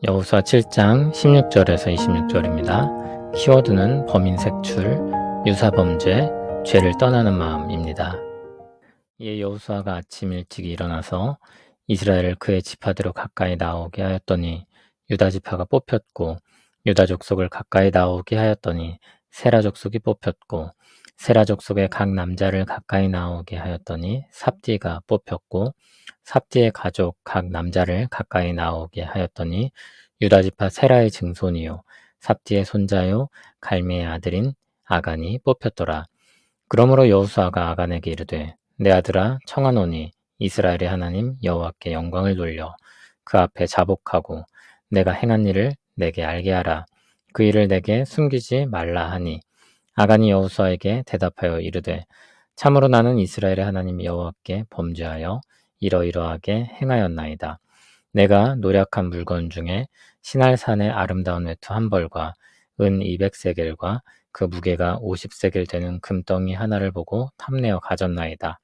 여호수아 7장 16절에서 26절입니다. 키워드는 범인 색출, 유사범죄, 죄를 떠나는 마음입니다. 이에 여호수아가 아침 일찍 일어나서 이스라엘을 그의 지파대로 가까이 나오게 하였더니 유다 지파가 뽑혔고, 유다 족속을 가까이 나오게 하였더니 세라 족속이 뽑혔고, 세라 족속의 각 남자를 가까이 나오게 하였더니 삽디가 뽑혔고, 삽디의 가족 각 남자를 가까이 나오게 하였더니 유다 지파 세라의 증손이요 삽디의 손자요 갈미의 아들인 아간이 뽑혔더라. 그러므로 여호수아가 아간에게 이르되 내 아들아 청하노니 이스라엘의 하나님 여호와께 영광을 돌려 그 앞에 자복하고 내가 행한 일을 내게 알게 하라. 그 일을 내게 숨기지 말라 하니 아간이 여호수아에게 대답하여 이르되 참으로 나는 이스라엘의 하나님 여호와께 범죄하여 이러이러하게 행하였나이다. 내가 노략한 물건 중에 시날산의 아름다운 외투 한 벌과 은 200세겔과 그 무게가 50세겔 되는 금덩이 하나를 보고 탐내어 가졌나이다.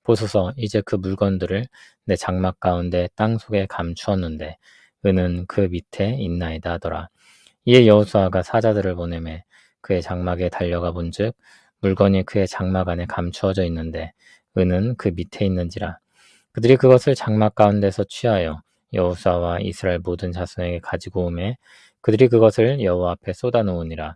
보소서 이제 그 물건들을 내 장막 가운데 땅 속에 감추었는데 은은 그 밑에 있나이다 하더라. 이에 여호수아가 사자들을 보내매 그의 장막에 달려가 본즉 물건이 그의 장막 안에 감추어져 있는데 은은 그 밑에 있는지라. 그들이 그것을 장막 가운데서 취하여 여호수아와 이스라엘 모든 자손에게 가지고 오매 그들이 그것을 여호와 앞에 쏟아놓으니라.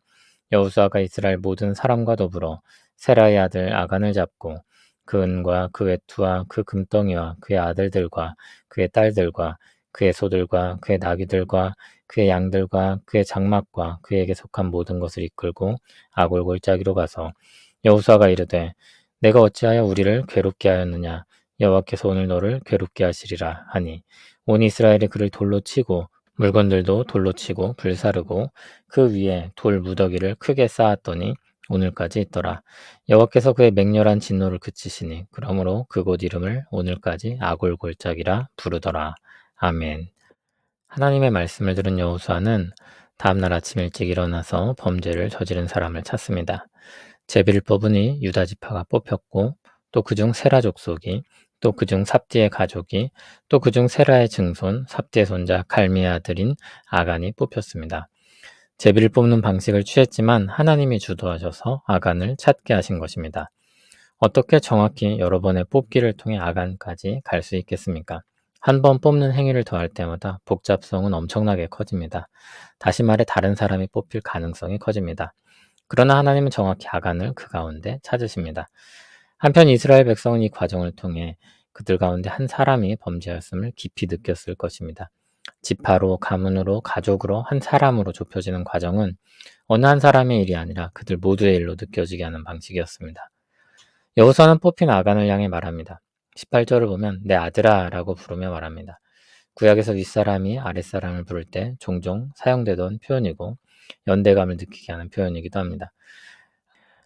여호수아가 이스라엘 모든 사람과 더불어 세라의 아들 아간을 잡고 그 은과 그 외투와 그 금덩이와 그의 아들들과 그의 딸들과 그의 소들과 그의 나귀들과 그의 양들과 그의 장막과 그에게 속한 모든 것을 이끌고 아골 골짜기로 가서 여호수아가 이르되 내가 어찌하여 우리를 괴롭게 하였느냐. 여호와께서 오늘 너를 괴롭게 하시리라 하니 온 이스라엘이 그를 돌로 치고 물건들도 돌로 치고 불사르고 그 위에 돌 무더기를 크게 쌓았더니 오늘까지 있더라. 여호와께서 그의 맹렬한 진노를 그치시니 그러므로 그곳 이름을 오늘까지 아골 골짜기라 부르더라. 아멘. 하나님의 말씀을 들은 여호수아는 다음날 아침 일찍 일어나서 범죄를 저지른 사람을 찾습니다. 제비를 뽑으니 유다 지파가 뽑혔고 또 그중 세라 족속이 또 그중 삽디의 가족이 또 그중 세라의 증손 삽디의 손자 갈미의 아들인 아간이 뽑혔습니다. 제비를 뽑는 방식을 취했지만 하나님이 주도하셔서 아간을 찾게 하신 것입니다. 어떻게 정확히 여러 번의 뽑기를 통해 아간까지 갈 수 있겠습니까? 한 번 뽑는 행위를 더할 때마다 복잡성은 엄청나게 커집니다. 다시 말해 다른 사람이 뽑힐 가능성이 커집니다. 그러나 하나님은 정확히 아간을 그 가운데 찾으십니다. 한편 이스라엘 백성은 이 과정을 통해 그들 가운데 한 사람이 범죄였음을 깊이 느꼈을 것입니다. 지파로, 가문으로, 가족으로, 한 사람으로 좁혀지는 과정은 어느 한 사람의 일이 아니라 그들 모두의 일로 느껴지게 하는 방식이었습니다. 여호수아는 뽑힌 아간을 향해 말합니다. 18절을 보면 내 아들아 라고 부르며 말합니다. 구약에서 윗사람이 아랫사람을 부를 때 종종 사용되던 표현이고 연대감을 느끼게 하는 표현이기도 합니다.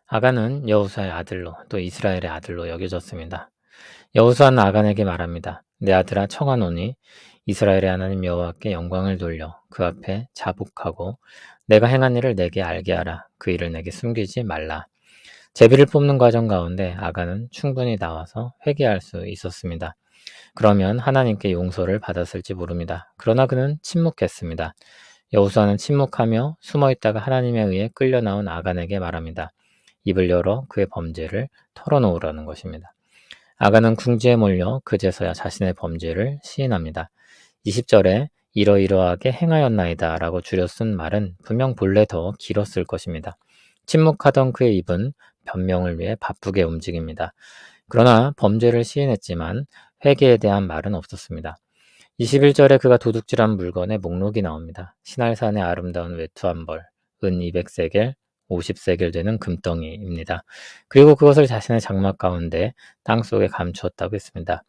아간은 여호수아의 아들로 또 이스라엘의 아들로 여겨졌습니다. 여호수아는 아간에게 말합니다. 내 아들아 청하노니 이스라엘의 하나님 여호와께 영광을 돌려 그 앞에 자복하고 내가 행한 일을 내게 알게 하라. 그 일을 내게 숨기지 말라. 제비를 뽑는 과정 가운데 아간은 충분히 나와서 회개할 수 있었습니다. 그러면 하나님께 용서를 받았을지 모릅니다. 그러나 그는 침묵했습니다. 여호수아는 침묵하며 숨어있다가 하나님에 의해 끌려 나온 아간에게 말합니다. 입을 열어 그의 범죄를 털어놓으라는 것입니다. 아간은 궁지에 몰려 그제서야 자신의 범죄를 시인합니다. 20절에 이러이러하게 행하였나이다 라고 줄여 쓴 말은 분명 본래 더 길었을 것입니다. 침묵하던 그의 입은 변명을 위해 바쁘게 움직입니다. 그러나 범죄를 시인했지만 회개에 대한 말은 없었습니다. 21절에 그가 도둑질한 물건의 목록이 나옵니다. 시날산의 아름다운 외투 한 벌, 은 200세겔, 50세겔 되는 금덩이입니다. 그리고 그것을 자신의 장막 가운데 땅속에 감추었다고 했습니다.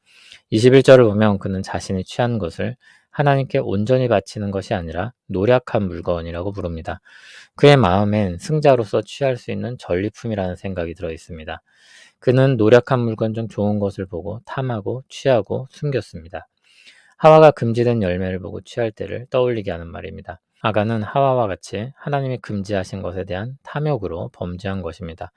21절을 보면 그는 자신이 취한 것을 하나님께 온전히 바치는 것이 아니라 노략한 물건이라고 부릅니다. 그의 마음엔 승자로서 취할 수 있는 전리품이라는 생각이 들어 있습니다. 그는 노략한 물건 중 좋은 것을 보고 탐하고 취하고 숨겼습니다. 하와가 금지된 열매를 보고 취할 때를 떠올리게 하는 말입니다. 아간은 하와와 같이 하나님이 금지하신 것에 대한 탐욕으로 범죄한 것입니다.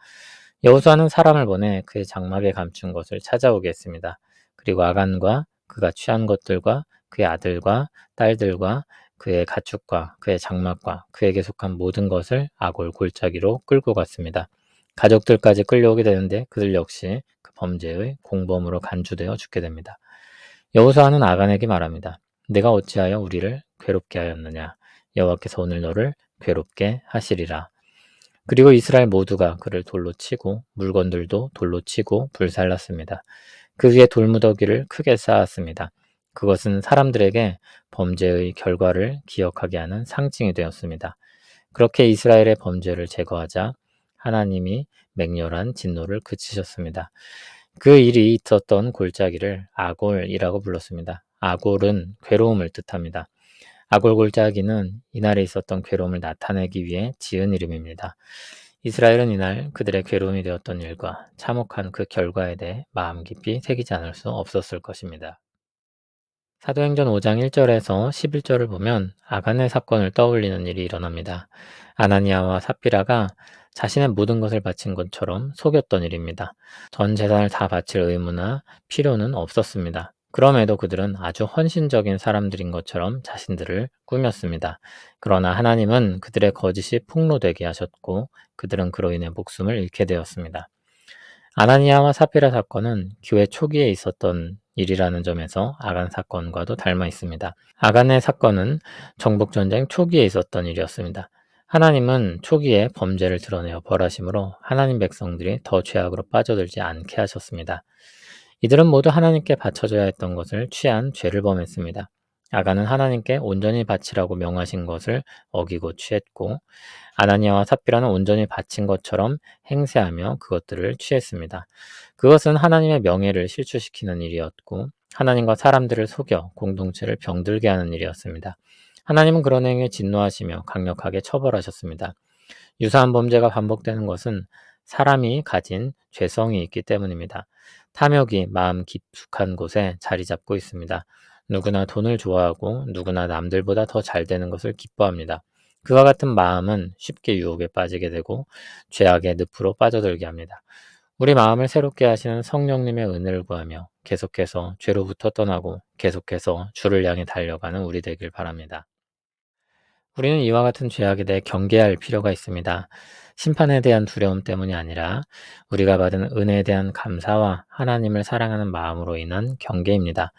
여호수아는 사람을 보내 그의 장막에 감춘 것을 찾아오게 했습니다. 그리고 아간과 그가 취한 것들과 그의 아들과 딸들과 그의 가축과 그의 장막과 그에게 속한 모든 것을 아골 골짜기로 끌고 갔습니다. 가족들까지 끌려오게 되는데 그들 역시 그 범죄의 공범으로 간주되어 죽게 됩니다. 여호수아는 아간에게 말합니다. 내가 어찌하여 우리를 괴롭게 하였느냐? 여호와께서 오늘 너를 괴롭게 하시리라. 그리고 이스라엘 모두가 그를 돌로 치고 물건들도 돌로 치고 불살랐습니다. 그 위에 돌무더기를 크게 쌓았습니다. 그것은 사람들에게 범죄의 결과를 기억하게 하는 상징이 되었습니다. 그렇게 이스라엘의 범죄를 제거하자 하나님이 맹렬한 진노를 그치셨습니다. 그 일이 있었던 골짜기를 아골이라고 불렀습니다. 아골은 괴로움을 뜻합니다. 아골 골짜기는 이날에 있었던 괴로움을 나타내기 위해 지은 이름입니다. 이스라엘은 이날 그들의 괴로움이 되었던 일과 참혹한 그 결과에 대해 마음 깊이 새기지 않을 수 없었을 것입니다. 사도행전 5장 1절에서 11절을 보면 아간의 사건을 떠올리는 일이 일어납니다. 아나니아와 삽비라가 자신의 모든 것을 바친 것처럼 속였던 일입니다. 전 재산을 다 바칠 의무나 필요는 없었습니다. 그럼에도 그들은 아주 헌신적인 사람들인 것처럼 자신들을 꾸몄습니다. 그러나 하나님은 그들의 거짓이 폭로되게 하셨고 그들은 그로 인해 목숨을 잃게 되었습니다. 아나니아와 삽비라 사건은 교회 초기에 있었던 일이라는 점에서 아간 사건과도 닮아 있습니다. 아간의 사건은 정복전쟁 초기에 있었던 일이었습니다. 하나님은 초기에 범죄를 드러내어 벌하심으로 하나님 백성들이 더 죄악으로 빠져들지 않게 하셨습니다. 이들은 모두 하나님께 바쳐져야 했던 것을 취한 죄를 범했습니다. 아간은 하나님께 온전히 바치라고 명하신 것을 어기고 취했고 아나니아와 삽비라는 온전히 바친 것처럼 행세하며 그것들을 취했습니다. 그것은 하나님의 명예를 실추시키는 일이었고 하나님과 사람들을 속여 공동체를 병들게 하는 일이었습니다. 하나님은 그런 행위에 진노하시며 강력하게 처벌하셨습니다. 유사한 범죄가 반복되는 것은 사람이 가진 죄성이 있기 때문입니다. 탐욕이 마음 깊숙한 곳에 자리 잡고 있습니다. 누구나 돈을 좋아하고 누구나 남들보다 더 잘 되는 것을 기뻐합니다. 그와 같은 마음은 쉽게 유혹에 빠지게 되고 죄악의 늪으로 빠져들게 합니다. 우리 마음을 새롭게 하시는 성령님의 은혜를 구하며 계속해서 죄로부터 떠나고 계속해서 주를 향해 달려가는 우리 되길 바랍니다. 우리는 이와 같은 죄악에 대해 경계할 필요가 있습니다. 심판에 대한 두려움 때문이 아니라 우리가 받은 은혜에 대한 감사와 하나님을 사랑하는 마음으로 인한 경계입니다.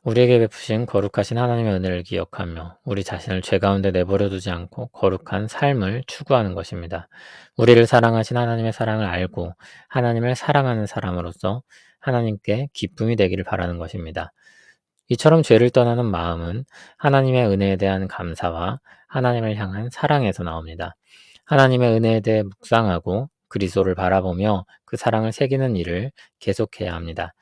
우리에게 베푸신 거룩하신 하나님의 은혜를 기억하며 우리 자신을 죄 가운데 내버려 두지 않고 거룩한 삶을 추구하는 것입니다. 우리를 사랑하신 하나님의 사랑을 알고 하나님을 사랑하는 사람으로서 하나님께 기쁨이 되기를 바라는 것입니다. 이처럼 죄를 떠나는 마음은 하나님의 은혜에 대한 감사와 하나님을 향한 사랑에서 나옵니다. 하나님의 은혜에 대해 묵상하고 그리스도를 바라보며 그 사랑을 새기는 일을 계속해야 합니다.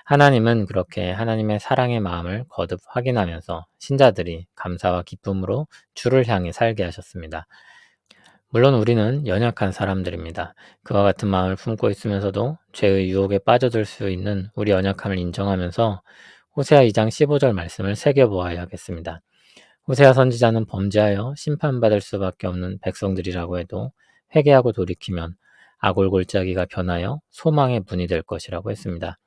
하나님은 그렇게 하나님의 사랑의 마음을 거듭 확인하면서 신자들이 감사와 기쁨으로 주를 향해 살게 하셨습니다. 물론 우리는 연약한 사람들입니다. 그와 같은 마음을 품고 있으면서도 죄의 유혹에 빠져들 수 있는 우리 연약함을 인정하면서 호세아 2장 15절 말씀을 새겨보아야겠습니다. 호세아 선지자는 범죄하여 심판받을 수밖에 없는 백성들이라고 해도 회개하고 돌이키면 아골 골짜기가 변하여 소망의 문이 될 것이라고 했습니다.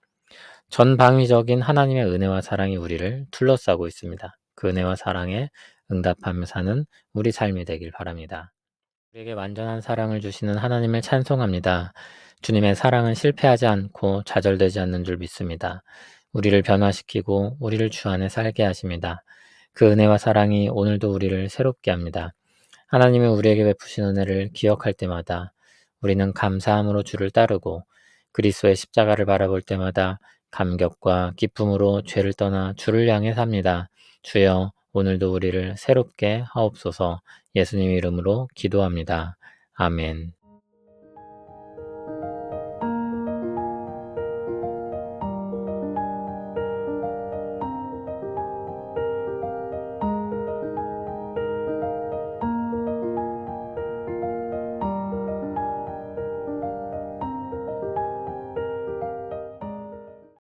전방위적인 하나님의 은혜와 사랑이 우리를 둘러싸고 있습니다. 그 은혜와 사랑에 응답하며 사는 우리 삶이 되길 바랍니다. 우리에게 완전한 사랑을 주시는 하나님을 찬송합니다. 주님의 사랑은 실패하지 않고 좌절되지 않는 줄 믿습니다. 우리를 변화시키고 우리를 주 안에 살게 하십니다. 그 은혜와 사랑이 오늘도 우리를 새롭게 합니다. 하나님이 우리에게 베푸신 은혜를 기억할 때마다 우리는 감사함으로 주를 따르고 그리스도의 십자가를 바라볼 때마다 감격과 기쁨으로 죄를 떠나 주를 향해 삽니다. 주여, 오늘도 우리를 새롭게 하옵소서. 예수님 이름으로 기도합니다. 아멘.